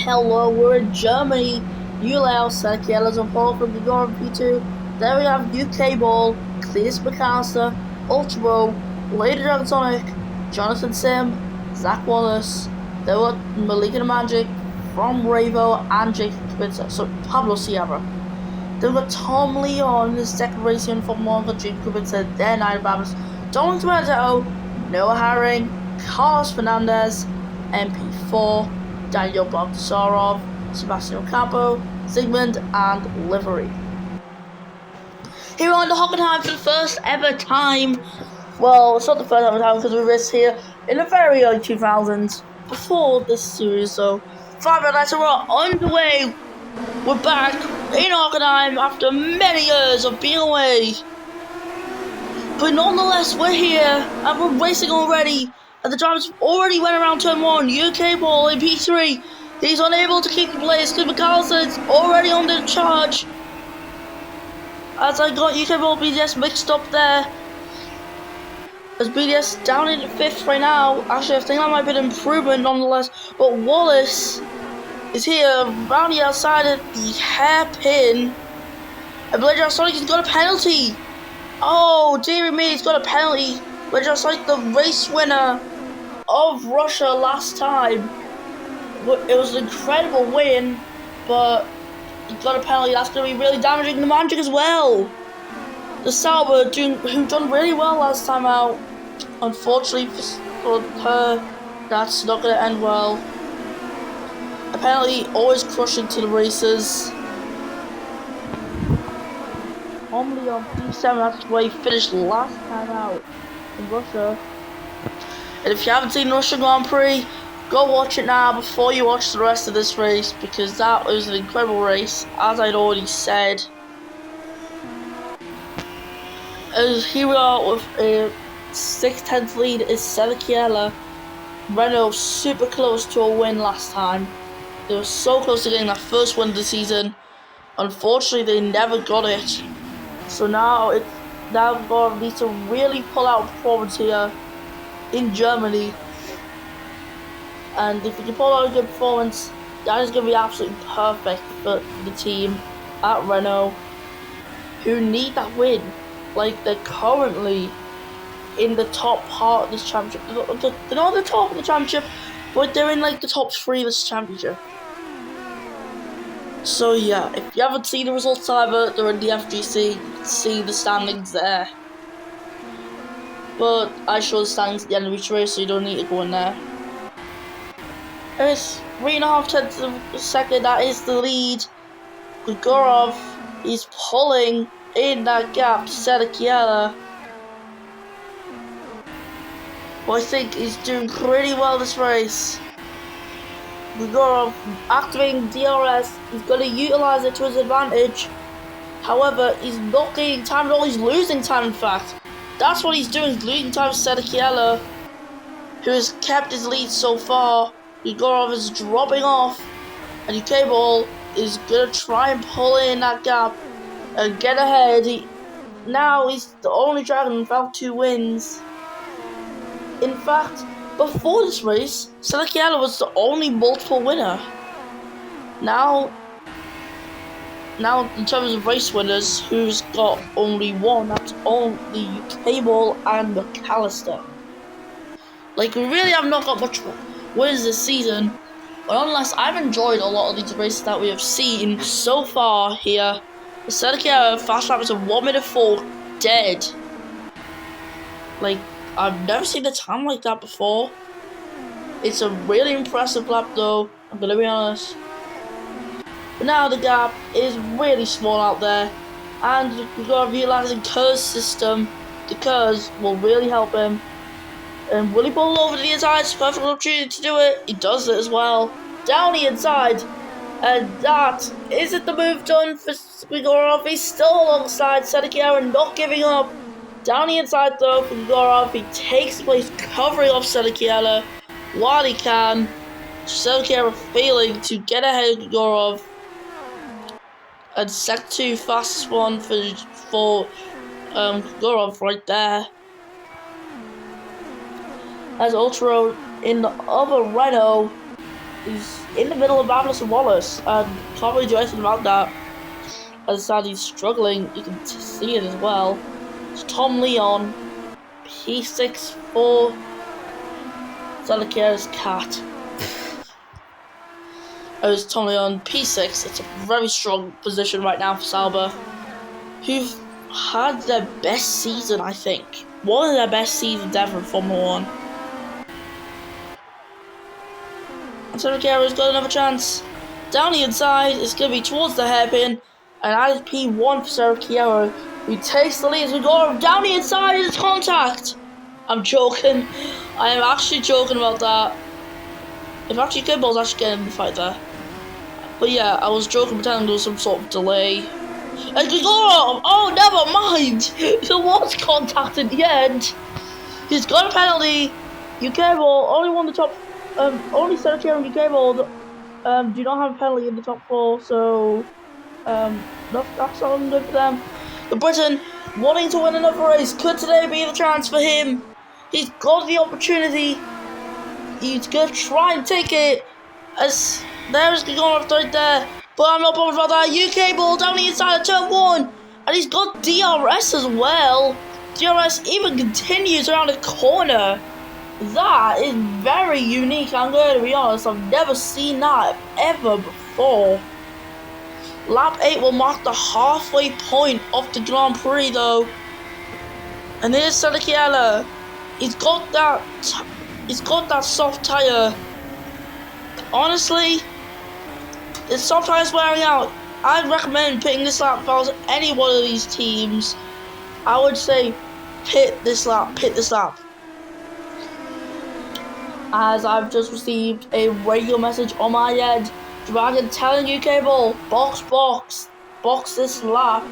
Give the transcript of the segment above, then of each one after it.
hello, we're in Germany. Ulao, Serkiel on pole from Gigor P2. Then we have UK Ball, Cletus McAllister, Ultra, Lady Dragon Sonic, Jonathan Sim, Zach Wallace. Then we got Malika Magic from Ravo and Jake Kubitsa. So Pablo Sierra. Then we got Tom Leon in the second race in Formula 1 for Jake Kubitsa. Then Iron Babbitt, Don Tomato, Noah Herring, Carlos Fernandez, MP4, Daniel Bogdasarov, Sebastian Ocampo, Sigmund, and Livery. Here on the Hockenheim for the first ever time. Well, it's not the first ever time because we raced here in the very early 2000s before this series. So, 5 minutes are underway. We're back in Hockenheim after many years of being away. But nonetheless, we're here and we're racing already. And the drivers already went around turn 1. UK Ball in P3. He's unable to keep the place because McAllister is already on the charge. As I got UK Ball BDS mixed up there. As BDS down in 5th right now. Actually, I think that might be an improvement nonetheless. But Wallace is here round the outside of the hairpin. And Blade Sonic has got a penalty. Oh, dearie me, he's got a penalty. We're just like the race winner of Russia last time. It was an incredible win, but he got a penalty. That's going to be really damaging the Magic as well. The Sauber, who done really well last time out. Unfortunately for her, that's not going to end well. A penalty always crushing to the races. Only on P7, that's where he finished last time out in Russia. And if you haven't seen Russia Grand Prix, go watch it now before you watch the rest of this race, because that was an incredible race, as I'd already said. As here we are with a 6/10 lead is Serkiel. Renault super close to a win last time. They were so close to getting that first win of the season. Unfortunately, they never got it. So now Gordon needs to really pull out a performance here in Germany. And if we can pull out a good performance, that is going to be absolutely perfect for the team at Renault, who need that win. Like, they're currently in the top part of this championship. They're not at the top of the championship, but they're in like the top 3 of this championship. So yeah, if you haven't seen the results either, they're in the FGC. You can see the standings there. But I show the standings at the end of each race, so you don't need to go in there. It's 3.5 tenths of a second, that is the lead. Grigorov is pulling in that gap to Serkiel. But I think he's doing pretty well this race. Grigorov activating DRS, he's going to utilise it to his advantage. However, he's not gaining time at all, he's losing time in fact. That's what he's doing, he's losing time to Serkiel, who has kept his lead so far. Grigorov is dropping off, and UK Ball is going to try and pull in that gap and get ahead. Now he's the only dragon without 2 wins. In fact, before this race, Serkiel was the only multiple winner. Now in terms of race winners, who's got only 1? That's only UK Ball and McAllister. Like, we really have not got much winners this season, but nonetheless, I've enjoyed a lot of these races that we have seen so far here. Serkiel fast lap is a 1:04 dead. Like, I've never seen a time like that before. It's a really impressive lap though, I'm gonna be honest. But now the gap is really small out there, and we've got to realise Kerr's system. The Kerrs will really help him. And will he pull over to the inside? It's a perfect opportunity to do it. He does it as well. Down the inside. And that isn't the move done for Grigorov. He's still alongside Serkiel and not giving up. Down the inside though for Grigorov. He takes place covering off Serkiel while he can. Serkiel failing to get ahead of Grigorov. And Sec 2 fastest one for Grigorov right there. As Ultra in the other Renault He's in the middle of Madness and Wallace, and can't really do anything about that. As sad he's struggling, you can see it as well. It's Tom Leon, P6 for Zalakiera's cat. As Tom Leon, P6, it's a very strong position right now for Sauber, who've had their best season, I think. One of their best seasons ever in Formula 1. And Zalakiera's got another chance. Down the inside, it's going to be towards the hairpin, and that is P1 for Zalakiera, who takes the lead as we go down the inside, and it's contact. I'm joking. I am actually joking about that. If actually UK Ball's actually getting in the fight there. But yeah, I was joking, pretending there was some sort of delay. And Gregorov! Oh, never mind! There was contact in the end. He's got a penalty. UK Ball only won the top. Only Sergio and UK Ball do not have a penalty in the top 4, so that's all good for them. The Britain wanting to win another race. Could today be the chance for him? He's got the opportunity. He's gonna try and take it. As there's Gregorov right there. But I'm not bothered about that. UK Ball down the inside of turn 1. And he's got DRS as well. DRS even continues around the corner. That is very unique, I'm going to be honest. I've never seen that ever before. Lap 8 will mark the halfway point of the Grand Prix though. And here's Zalakiera. He's got that soft tyre. Honestly, the soft tyre's wearing out. I'd recommend pitting this lap if I was any one of these teams. I would say pit this lap. As I've just received a radio message on my end. Dragon telling UK Ball, box this lap.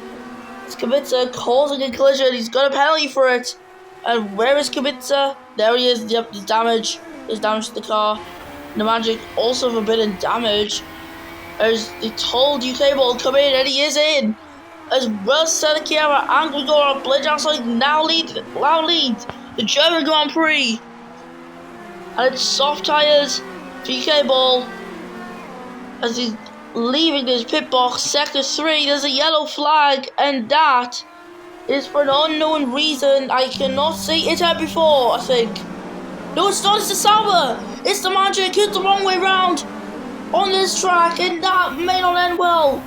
It's Kubica causing a collision. He's got a penalty for it. And where is Kubica? There he is. Yep, there's damage. There's damage to the car. The Magic also forbidden damage. As they told UK Ball come in, and he is in. As well as Zalakiera and Gregorov, Blade outside now lead the German Grand Prix. And it's soft tyres for UK Ball. As he's leaving his pit box, sector 3, there's a yellow flag, and that is for an unknown reason. I cannot see it had before, I think. No, it's not, it's the Sauber! It's the Magic, who's the wrong way round on this track, and that may not end well.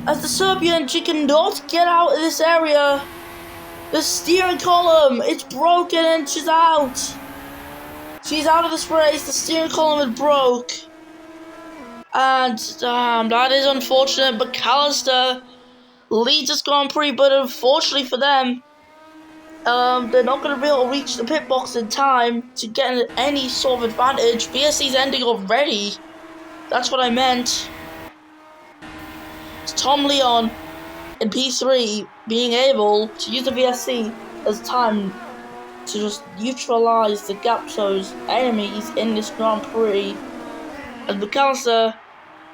As the Serbian, she cannot get out of this area. The steering column, it's broken and she's out. She's out of this race, the steering column is broke. And that is unfortunate. McAllister leads this Grand Prix, but unfortunately for them, they're not going to be able to reach the pit box in time to get any sort of advantage. BSC's ending already. That's what I meant. It's Tom Leon in P3 being able to use the VSC as time to just neutralize the Gapso's enemies in this Grand Prix. As McAllister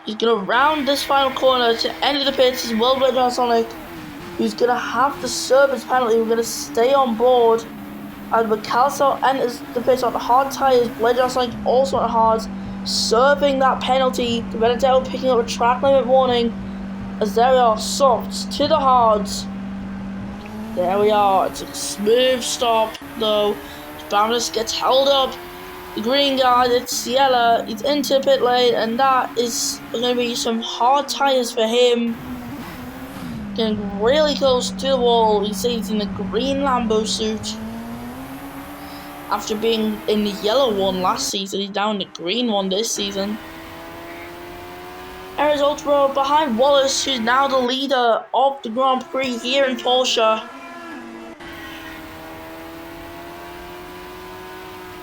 is going to round this final corner to enter the pits as well as Sonic, who's going to have to serve his penalty. We're going to stay on board. As McAllister enters the pits on the hard tyres, Blade Sonic also on hards, serving that penalty. The Benedetto picking up a track limit warning. As there we are, softs to the hards. There we are. It's a smooth stop though. Bamidus gets held up. The green guy, it's Ciela, he's into pit lane, and that is going to be some hard tyres for him. Getting really close to the wall. You see he's in the green Lambo suit. After being in the yellow one last season, he's now in the green one this season. There is Ultra behind Wallace, who's now the leader of the Grand Prix here in Porsche.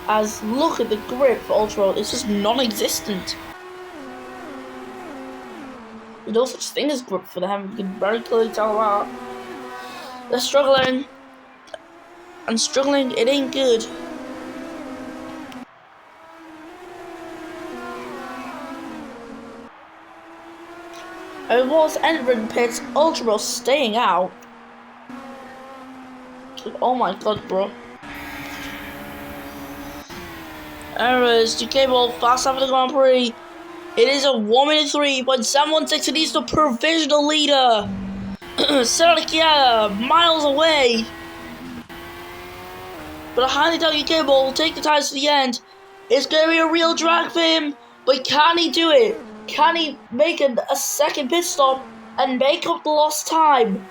As look at the grip for Ultra, it's just non-existent. There's no such thing as grip for them, you can very clearly tell that. They're struggling. And struggling, it ain't good. It was entering pits, Ultra staying out. Oh my god, bro. Errors to Cable fast after the Grand Prix. It is a 1-minute 3.716. It is the provisional leader. Sergio miles away. But I highly doubt UK will take the tires to the end. It's going to be a real drag for him. But can he do it? Can he make a second pit stop and make up the lost time?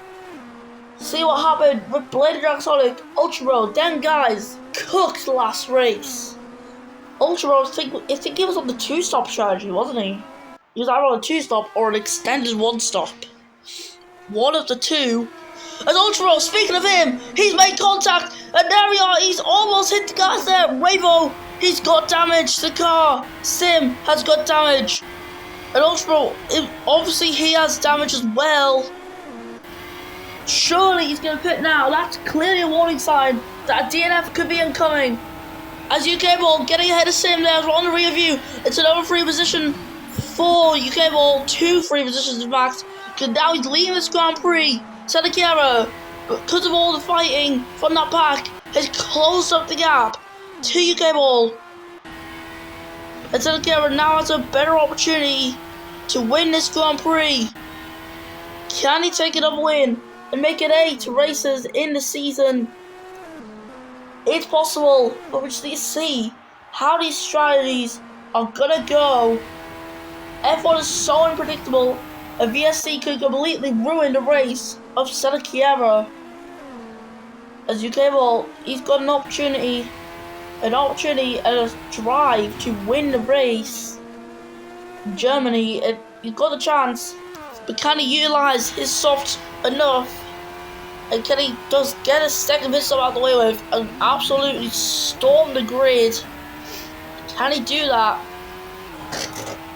See what happened with Blade Sonic, Ultra Road. Them guys cooked last race. Ultra Road, I think he was on the 2-stop strategy, wasn't he? He was either on a 2-stop or an extended 1-stop. One of the two. And Ultra Road, speaking of him, he's made contact, and there we are, he's almost hit the gas there. Ravo, he's got damage, the car. Sim has got damage. And Ultra Road, obviously he has damage as well. Surely he's going to pit now. That's clearly a warning sign that a DNF could be incoming. As UK Ball getting ahead of Sim there on the rear view. It's another free position for UK Ball. 2 free positions in fact. Because now he's leading this Grand Prix. Sedekera, because of all the fighting from that pack, has closed up the gap to UK Ball. And Sedekera now has a better opportunity to win this Grand Prix. Can he take another win and make it 8 races in the season? It's possible, but we just need to see how these strategies are gonna go. F1 is so unpredictable, a VSC could completely ruin the race of Sedekera. As UK Ball, he's got an opportunity and a drive to win the race. Germany, he's got a chance, but can he utilize his soft enough? And can he just get a second pit stop out of the way with and absolutely storm the grid? Can he do that?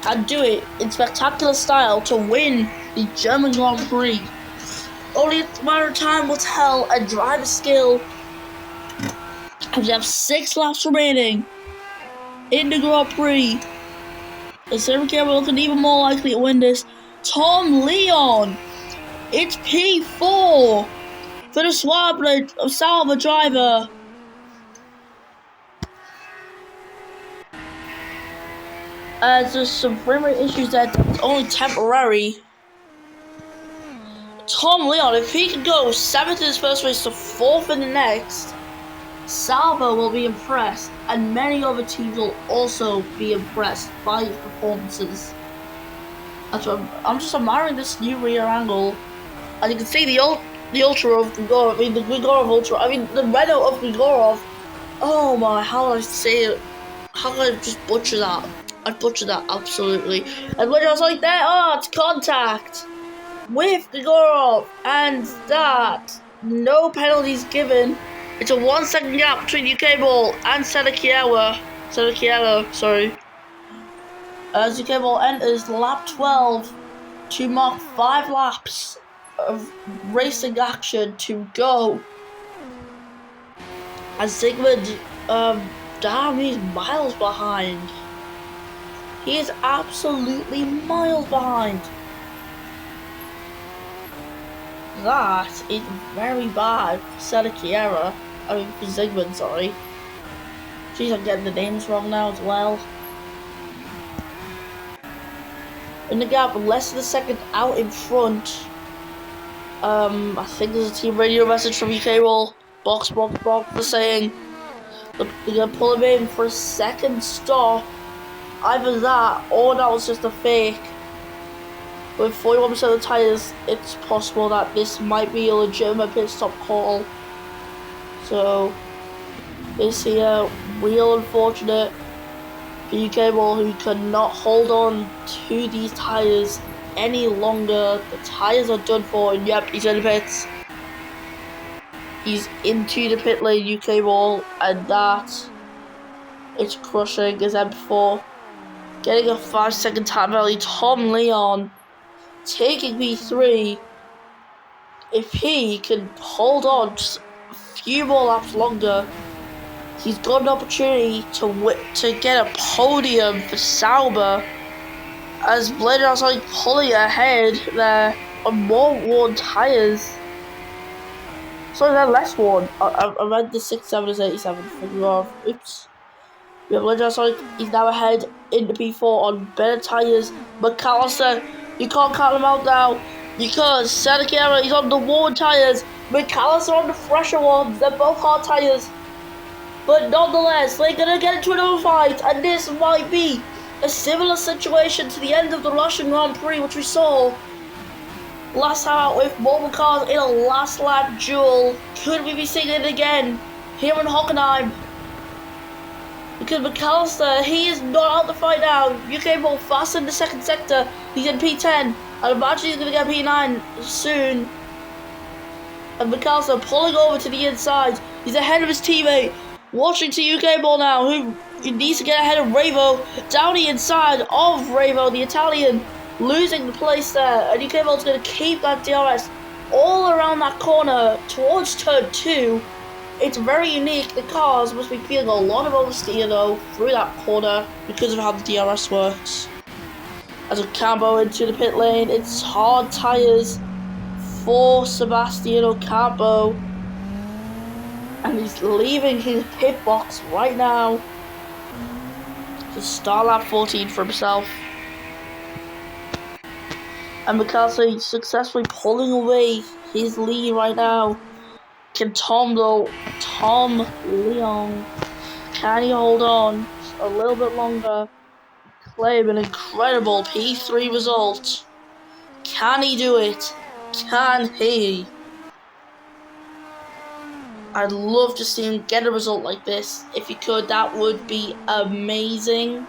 And do it in spectacular style to win the German Grand Prix? Only a matter of time will tell, and driver skill. We have 6 laps remaining in the Grand Prix. And Sergio will looking even more likely to win this. Tom Leon, it's P4 for the Sauber driver. There's some frame rate issues that's only temporary. Tom Leon, if he can go 7th in his first race to 4th in the next, Sauber will be impressed, and many other teams will also be impressed by his performances. That's what I'm just admiring this new rear angle, and you can see the Ultra of Grigorov, the Grigorov Ultra, the Renault of Grigorov. Oh my, how did I say it? How could I just butcher that? I butchered that absolutely. And when I was like that, it's contact with Grigorov, and that no penalties given. It's a 1 second gap between UK Ball and Sedekera, sorry. As UK Ball enters lap 12 to mark 5 laps of racing action to go. As Sigmund, damn, he's miles behind. He is absolutely miles behind. That is very bad for Sedekera. For Sigmund, sorry. Jeez, I'm getting the names wrong now as well. In the gap, less than a second out in front. I think there's a team radio message from UK Roll. Box, for saying they're gonna pull him in for a second stop. Either that, or that was just a fake. With 41% of the tyres, it's possible that this might be a legitimate pit stop call. So, this here, real unfortunate for UK Ball, who cannot hold on to these tyres any longer. The tyres are done for, and yep, he's in the pits. He's into the pit lane, UK Ball, and that it's crushing his M4. Getting a 5 second time penalty. Tom Leon taking P3. If he can hold on just a few more laps longer, he's got an opportunity to get a podium for Sauber. As Blade are pulling ahead there on more worn tyres. Sorry, they're less worn. I read the 67 is 87. Oops. We have Legend he's now ahead into P4 on better tyres. McAllister, you can't count him out now because Sadakera, he's on the worn tyres. McAllister on the fresher ones. They're both hard tyres. But nonetheless, they're going to get into another fight, and this might be a similar situation to the end of the Russian Grand Prix, which we saw last time out with multiple cars in a last lap duel. Could we be seeing it again here in Hockenheim? Because McAllister, he is not out the fight now. UK Ball fast in the second sector. He's in P10. I imagine he's going to get P9 soon. And McAllister pulling over to the inside. He's ahead of his teammate. Watching to UK Ball now, who needs to get ahead of Ravo. Down the inside of Ravo, the Italian, losing the place there. And UK Ball's going to keep that DRS all around that corner towards turn 2. It's very unique. The cars must be feeling a lot of oversteer though through that corner because of how the DRS works. As a Campo into the pit lane, it's hard tyres for Sebastian Campo. And he's leaving his pit box right now to start lap 14 for himself. And McAllister successfully pulling away his lead right now. Can Tom Leon, can he hold on a little bit longer? Claim an incredible P3 result. Can he do it? Can he? I'd love to see him get a result like this. If he could, that would be amazing.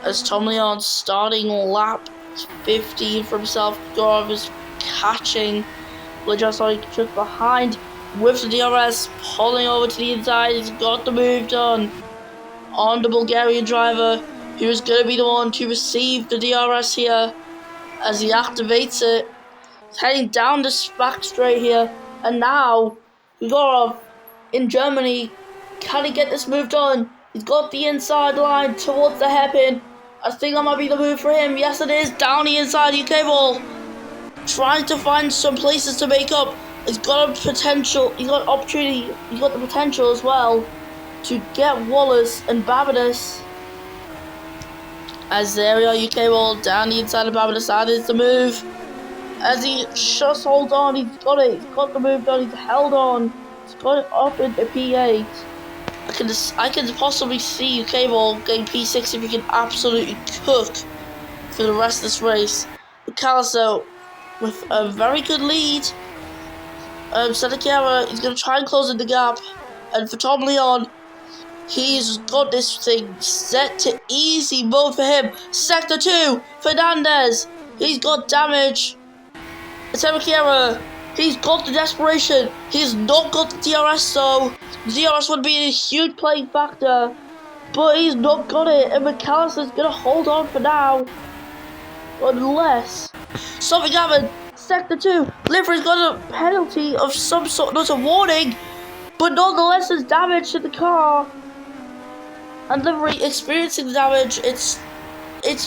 As Tom Leon starting lap 15 for himself, Gorov is catching just behind with the DRS, pulling over to the inside. He's got the move done on the Bulgarian driver, who is going to be the one to receive the DRS here as he activates it. He's heading down the back straight here, and now Gorov in Germany, can he get this move done? He's got the inside line towards the hairpin. I think that might be the move for him. Yes, it is. Down the inside UK Ball, trying to find some places to make up. He's got a potential, he's got opportunity, he's got the potential as well to get Wallace and Babinus. As there we are, UK Ball down the inside of Babinus. That is the move. As he just holds on, he's got it, he's got the move done, he's held on, he's got it up into P8. I can possibly see UK Ball getting P6 if he can absolutely cook for the rest of this race. McAllister with a very good lead. Sadakera is going to try and close in the gap. And for Tom Leon, he's got this thing set to easy mode for him. Sector 2, Fernandez. He's got damage. Sadakera, he's got the desperation. He's not got the DRS though. DRS would be a huge playing factor. But he's not got it. And McAllister's going to hold on for now. Unless something happened. Sector 2, Livery's got a penalty of some sort, not a warning, but nonetheless there's damage to the car. And Livery experiencing the damage, it's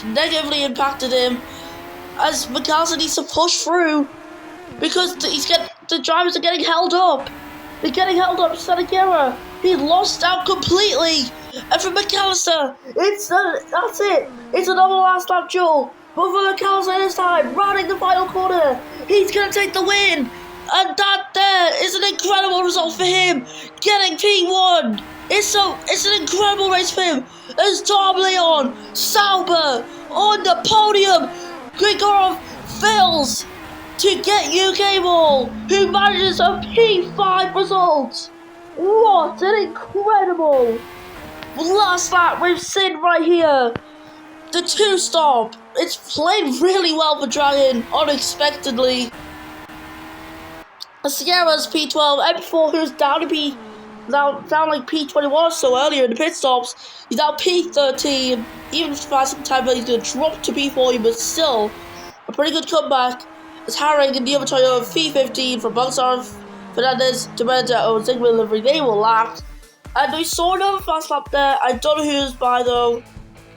negatively impacted him. As McAllister needs to push through because the drivers are getting held up. They're getting held up. Sadakera, he lost out completely. And for McAllister, that's it. It's another last lap duel. But for McAllister this time, rounding the final corner, he's going to take the win. And that there is an incredible result for him, getting P1. It's an incredible race for him. As Tom Leon, Sauber on the podium. Grigorov fails to get UK Ball, who manages a P5 result. What an incredible last lap we've seen right here. The 2-stop. It's played really well for Dragon, unexpectedly. Sierra's P12, and before he was down like P21 or so earlier in the pit stops, he's now P13. Even if passing time, he's going to drop to P40, but still a pretty good comeback. As Harring and the other Toyota P15 from Boxar, Fernandez, Benedetto, and Sigma Livery, they were lapped. And we saw another fast lap there. I don't know who was by though.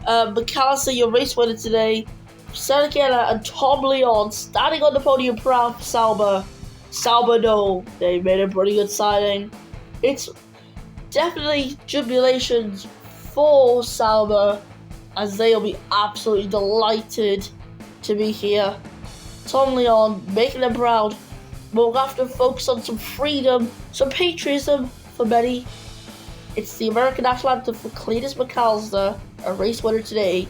McAllister, your race winner today. Sadakera and Tom Leon standing on the podium proud for Sauber. Sauber, no, they made a pretty good signing. It's definitely jubilations for Sauber, as they'll be absolutely delighted to be here. Tom Leon, making them proud. We'll have to focus on some freedom, some patriotism for many. It's the American national anthem for Cletus McAllister, a race winner today.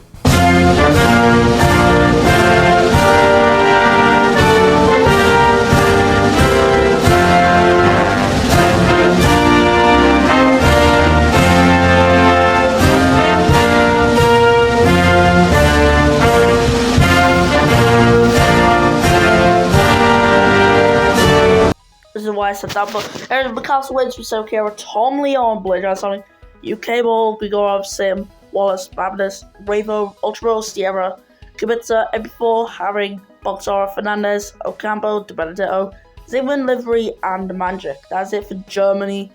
This is why I said that, but Aaron McAllister wins with Sam Kara, Tom Leon, Blade John Sonic, UK Ball, Bigorov, Sim, Wallace, Babinus, Bravo, Ultra Sierra, Kubica, MP4, Herring, Boxar, Fernandez, Ocampo, De Benedetto, Zimmerman, Livery, and Mandrick. That's it for Germany.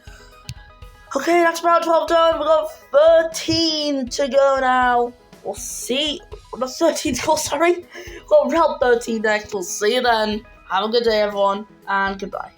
Okay, that's round 12 done. We've got 13 to go now. We'll see. Not 13 to go, sorry. We've got round 13 next. We'll see you then. Have a good day, everyone, and goodbye.